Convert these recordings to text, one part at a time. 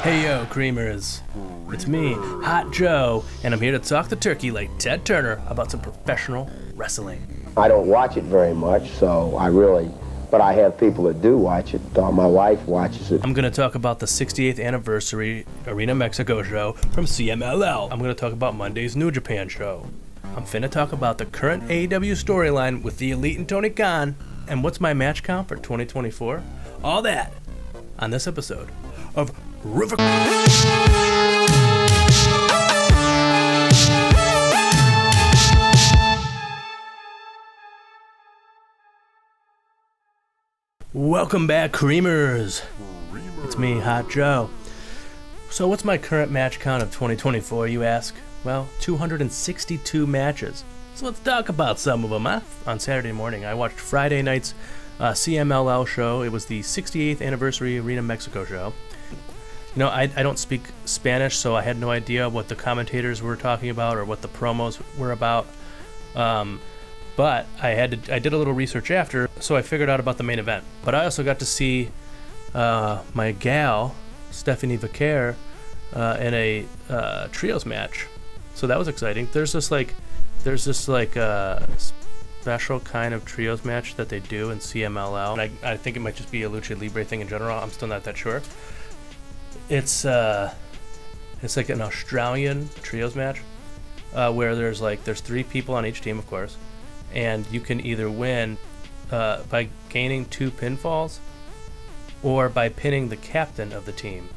Hey yo, creamers. It's me, Hot Joe, and I'm here to talk the turkey like Ted Turner about some professional wrestling. I don't watch it very much, but I have people that do watch it. My wife watches it. I'm going to talk about the 68th anniversary Arena Mexico show from CMLL. I'm going to talk about Monday's New Japan show. I'm finna talk about the current AEW storyline with the Elite and Tony Khan, and what's my match count for 2024? All that on this episode of River. Welcome back, creamers. It's me, Hot Joe. So what's my current match count of 2024, you ask? Well, 262 matches. So let's talk about some of them, huh? On Saturday morning, I watched Friday night's CMLL show. It was the 68th anniversary Arena Mexico show. You know, I don't speak Spanish, so I had no idea what the commentators were talking about or what the promos were about. But I did a little research after, so I figured out about the main event. But I also got to see my gal, Stephanie Vaquer, in a trios match. So that was exciting. There's this special kind of trios match that they do in CMLL. And I think it might just be a Lucha Libre thing in general. I'm still not that sure. It's like an Australian trios match where there's three people on each team, of course, and you can either win by gaining 2 pinfalls or by pinning the captain of the team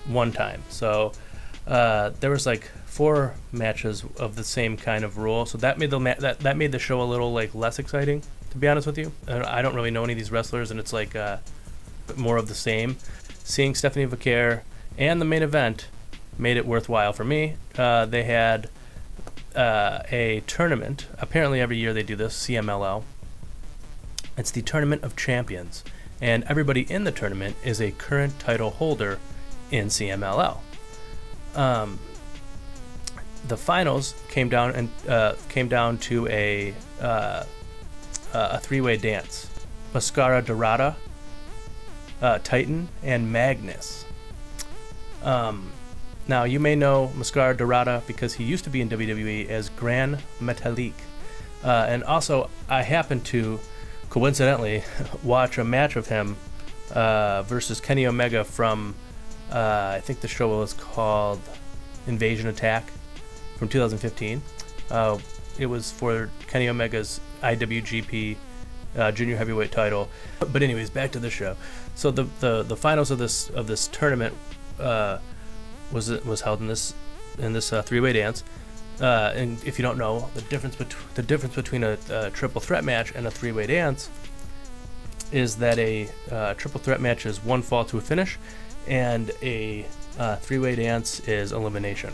one time. So there was 4 matches of the same kind of rule, so that made that made the show a little less exciting, to be honest with you. I don't really know any of these wrestlers, and it's more of the same. Seeing Stephanie Vaquer and the main event made it worthwhile for me. They had a tournament. Apparently every year they do this, CMLL. It's the Tournament of Champions, and everybody in the tournament is a current title holder in CMLL. The finals came down to a 3-way dance. Mascara Dorada, Titan, and Magnus. Now, you may know Mascara Dorada because he used to be in WWE as Gran Metalik. And also, I happened to, coincidentally, watch a match of him versus Kenny Omega from, I think the show was called Invasion Attack from 2015. It was for Kenny Omega's IWGP Junior Heavyweight title. But anyways, back to the show. So the finals of this tournament was held in this 3-way dance. And if you don't know, the difference between a triple threat match and a 3-way dance is that a triple threat match is 1 fall to a finish, and a 3-way dance is elimination.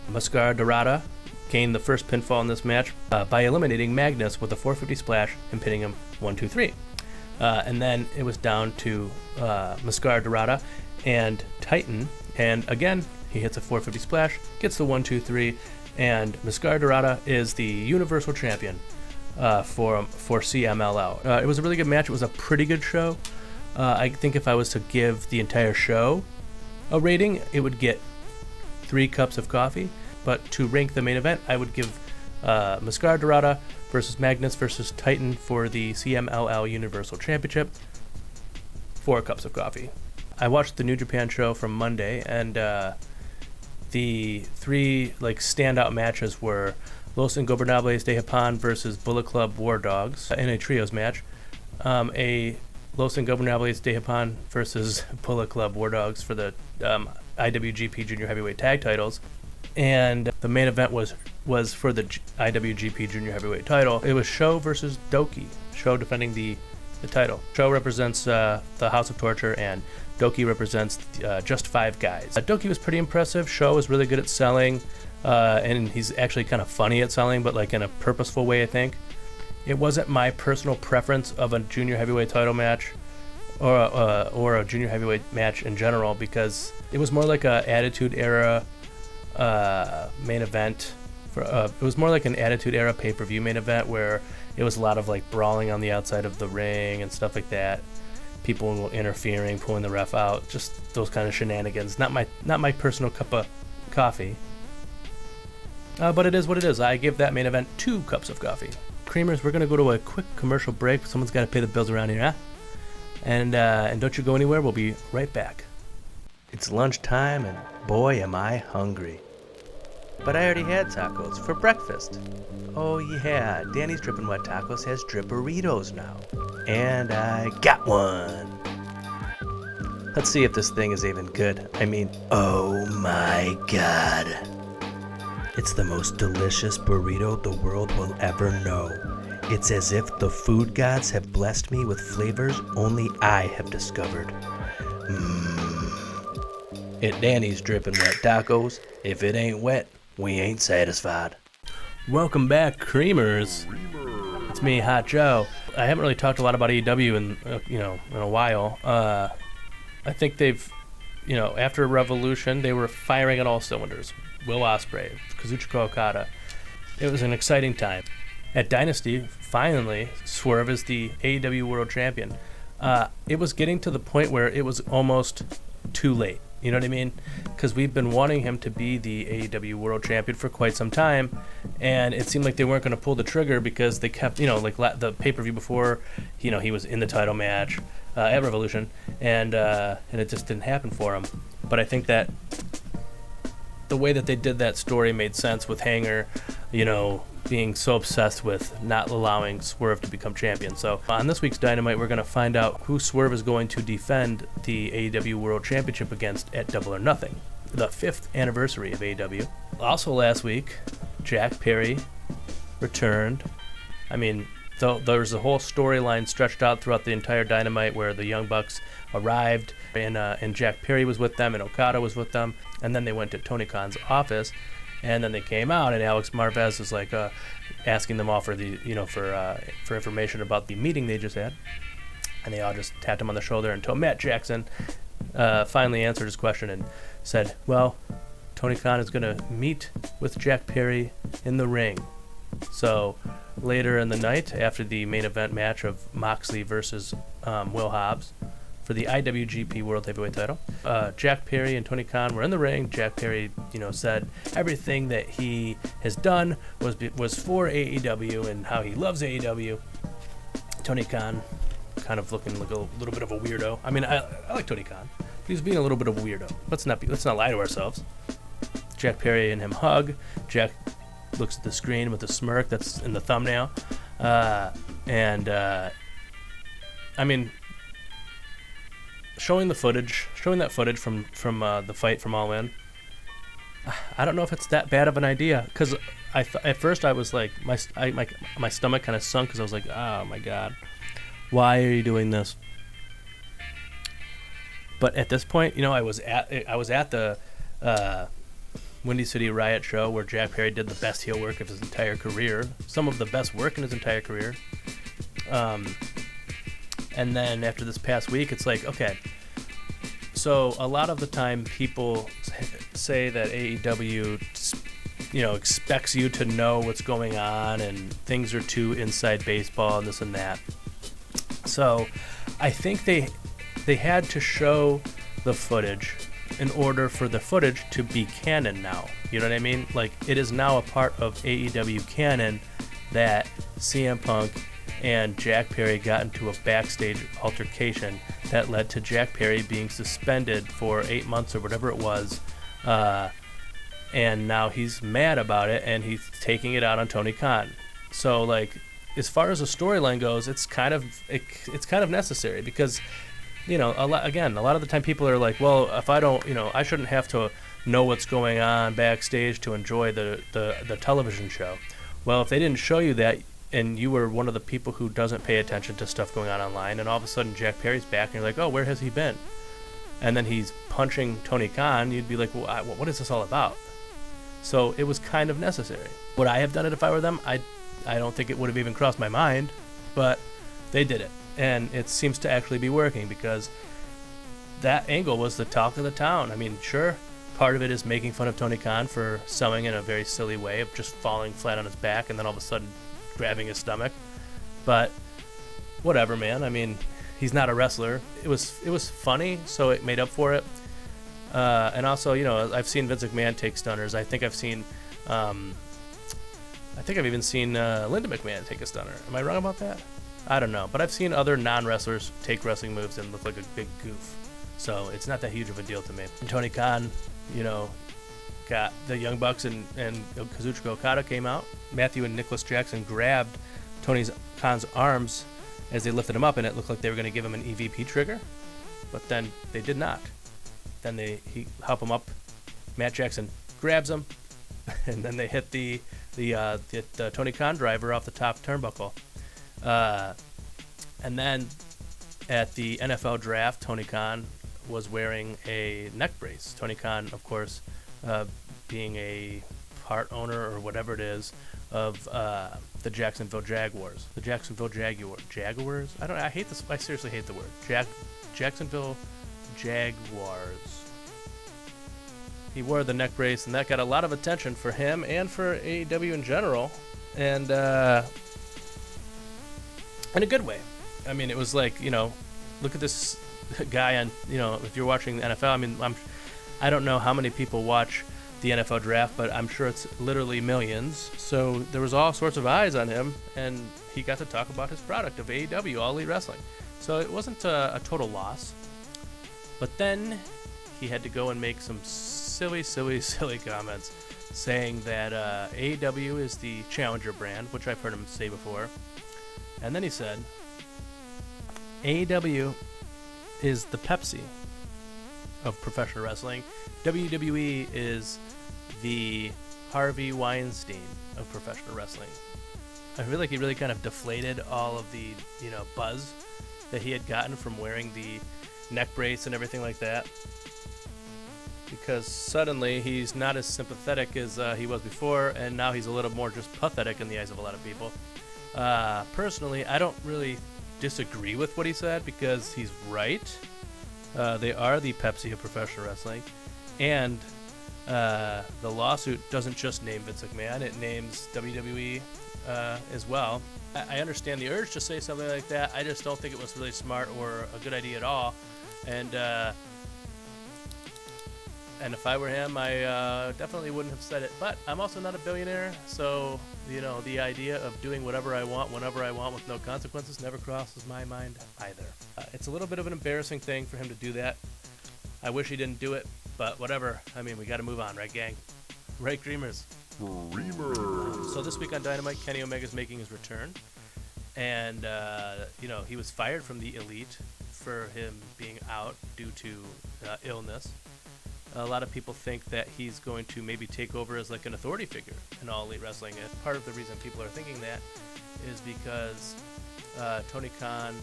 Mascara Dorada gained the first pinfall in this match by eliminating Magnus with a 450 splash and pinning him 1-2-3. And then it was down to Mascara Dorada and Titan, and again he hits a 450 splash, gets the 1-2-3, and Mascara Dorada is the Universal Champion for CMLL. It was a really good match. It was a pretty good show. I think if I was to give the entire show a rating, it would get 3 cups of coffee. But to rank the main event, I would give Mascara Dorada versus Magnus versus Titan for the CMLL Universal Championship 4 cups of coffee. I watched the New Japan show from Monday, and the 3 standout matches were Los Ingobernables de Japan versus Bullet Club War Dogs in a trios match, a Los Ingobernables de Japan versus Bullet Club War Dogs for the IWGP Junior Heavyweight Tag titles, and the main event was for the IWGP Junior Heavyweight title. It was Sho versus Doki. Sho defending the title. Sho represents the House of Torture, and Doki represents Just 5 Guys. Doki was pretty impressive. Sho was really good at selling, and he's actually kind of funny at selling, but in a purposeful way, I think. It wasn't my personal preference of a junior heavyweight title match or a junior heavyweight match in general, because it was more like a Attitude Era main event. It was more like an Attitude Era pay-per-view main event where it was a lot of brawling on the outside of the ring and stuff like that. people interfering, pulling the ref out, just those kind of shenanigans. Not my personal cup of coffee. But it is what it is. I give that main event 2 cups of coffee. Creamers, we're going to go to a quick commercial break. Someone's got to pay the bills around here, huh? And don't you go anywhere. We'll be right back. It's lunchtime, and boy, am I hungry. But I already had tacos for breakfast. Oh yeah, Danny's Drippin' Wet Tacos has Dripperitos now. And I got one. Let's see if this thing is even good. I mean, oh my god. It's the most delicious burrito the world will ever know. It's as if the food gods have blessed me with flavors only I have discovered. At Danny's Drippin' Wet Tacos, if it ain't wet, we ain't satisfied. Welcome back, Creamers. It's me, Hot Joe. I haven't really talked a lot about AEW in a while. I think they've, after Revolution, they were firing on all cylinders. Will Ospreay, Kazuchika Okada. It was an exciting time. At Dynasty, finally, Swerve is the AEW World Champion. It was getting to the point where it was almost too late. You know what I mean? Because we've been wanting him to be the AEW World Champion for quite some time, and it seemed like they weren't going to pull the trigger because they kept, the pay-per-view before, he was in the title match at Revolution, and it just didn't happen for him. But I think that the way that they did that story made sense with Hanger, being so obsessed with not allowing Swerve to become champion. So on this week's Dynamite, we're going to find out who Swerve is going to defend the AEW World Championship against at Double or Nothing, the 5th anniversary of AEW. Also last week, Jack Perry returned. I mean, there was a whole storyline stretched out throughout the entire Dynamite where the Young Bucks arrived and Jack Perry was with them and Okada was with them, and then they went to Tony Khan's office. And then they came out, and Alex Marvez was like asking them all for for information about the meeting they just had, and they all just tapped him on the shoulder until Matt Jackson finally answered his question and said, "Well, Tony Khan is going to meet with Jack Perry in the ring." So later in the night, after the main event match of Moxley versus Will Hobbs for the IWGP World Heavyweight title, Jack Perry and Tony Khan were in the ring. Jack Perry, said everything that he has done was for AEW and how he loves AEW. Tony Khan, kind of looking like a little bit of a weirdo. I mean, I like Tony Khan, but he's being a little bit of a weirdo. Let's not lie to ourselves. Jack Perry and him hug. Jack looks at the screen with a smirk that's in the thumbnail, I mean, showing that footage from the fight from All In, I don't know if it's that bad of an idea, because at first I was like, my stomach kind of sunk, because I was like, oh my god, why are you doing this? But at this point, I was at the Windy City Riot show where Jack Perry did the best heel work of his entire career, some of the best work in his entire career. And then after this past week, it's like, okay, so a lot of the time people say that AEW, expects you to know what's going on and things are too inside baseball and this and that. So I think they had to show the footage in order for the footage to be canon now. You know what I mean? Like, it is now a part of AEW canon that CM Punk and Jack Perry got into a backstage altercation that led to Jack Perry being suspended for 8 months or whatever it was, and now he's mad about it and he's taking it out on Tony Khan. So, like, as far as the storyline goes, it's kind of necessary, because a lot of the time people are like, well, if I don't, I shouldn't have to know what's going on backstage to enjoy the television show. Well, if they didn't show you that, and you were one of the people who doesn't pay attention to stuff going on online, and all of a sudden Jack Perry's back, and you're like, oh, where has he been? And then he's punching Tony Khan, you'd be like, well, what is this all about? So it was kind of necessary. Would I have done it if I were them? I don't think it would have even crossed my mind, but they did it. And it seems to actually be working, because that angle was the talk of the town. I mean, sure, part of it is making fun of Tony Khan for selling in a very silly way of just falling flat on his back and then all of a sudden grabbing his stomach. But whatever, man. I mean, he's not a wrestler. It was funny, so it made up for it. And also, I've seen Vince McMahon take stunners. I think I've even seen Linda McMahon take a stunner. Am I wrong about that? I don't know. But I've seen other non-wrestlers take wrestling moves and look like a big goof. So it's not that huge of a deal to me. And Tony Khan, got the Young Bucks and Kazuchika Okada came out. Matthew and Nicholas Jackson grabbed Tony Khan's arms as they lifted him up, and it looked like they were going to give him an EVP trigger. But then they did not. Then he help him up. Matt Jackson grabs him, and then they hit the Tony Khan driver off the top turnbuckle. And then at the NFL draft, Tony Khan was wearing a neck brace. Tony Khan, of course, being a part owner or whatever it is of the Jacksonville Jaguars. The Jacksonville Jaguars? I hate this. I seriously hate the word. Jacksonville Jaguars. He wore the neck brace, and that got a lot of attention for him and for AEW in general, and in a good way. I mean, it was like, look at this guy on, if you're watching the NFL. I mean, I don't know how many people watch the NFL draft, but I'm sure it's literally millions. So there was all sorts of eyes on him, and he got to talk about his product of AEW, All Elite Wrestling. So it wasn't a total loss. But then he had to go and make some silly comments saying that AEW is the challenger brand, which I've heard him say before. And then he said, AEW is the Pepsi of professional wrestling. WWE is the Harvey Weinstein of professional wrestling. I feel like he really kind of deflated all of the, buzz that he had gotten from wearing the neck brace and everything like that. Because suddenly he's not as sympathetic as he was before, and now he's a little more just pathetic in the eyes of a lot of people. Personally, I don't really disagree with what he said because he's right. They are the Pepsi of professional wrestling, and the lawsuit doesn't just name Vince McMahon, it names WWE as well. I understand the urge to say something like that. I just don't think it was really smart or a good idea at all. And if I were him, I definitely wouldn't have said it. But I'm also not a billionaire, so the idea of doing whatever I want, whenever I want, with no consequences never crosses my mind either. It's a little bit of an embarrassing thing for him to do that. I wish he didn't do it, but whatever. I mean, we got to move on, right, gang? Right, Creamers? So this week on Dynamite, Kenny Omega's making his return. And, he was fired from the Elite for him being out due to illness. A lot of people think that he's going to maybe take over as like an authority figure in All Elite Wrestling. And part of the reason people are thinking that is because Tony Khan,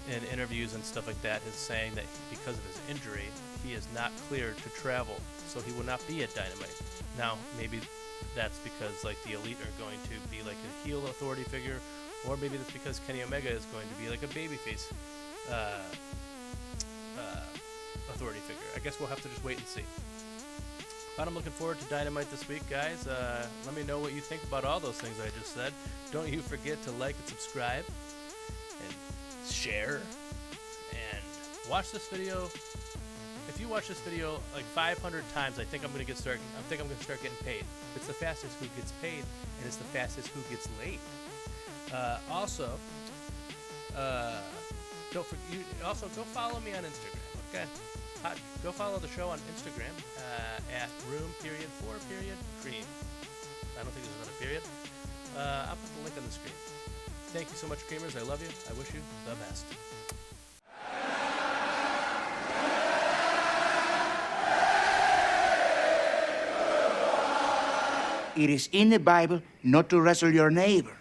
in interviews and stuff like that, is saying that because of his injury, he is not cleared to travel, so he will not be at Dynamite. Now, maybe that's because like the Elite are going to be like a heel authority figure, or maybe that's because Kenny Omega is going to be like a babyface authority figure. I guess we'll have to just wait and see. But I'm looking forward to Dynamite this week, guys. Let me know what you think about all those things I just said. Don't you forget to like and subscribe and share and watch this video. If you watch this video like 500 times, I think I'm gonna start getting paid. It's the fastest who gets paid, and it's the fastest who gets laid. Also, go follow me on Instagram. Okay. Go follow the show on Instagram at room.4.cream. I don't think there's another period. I'll put the link on the screen. Thank you so much, Creamers. I love you. I wish you the best. It is in the Bible not to wrestle your neighbor.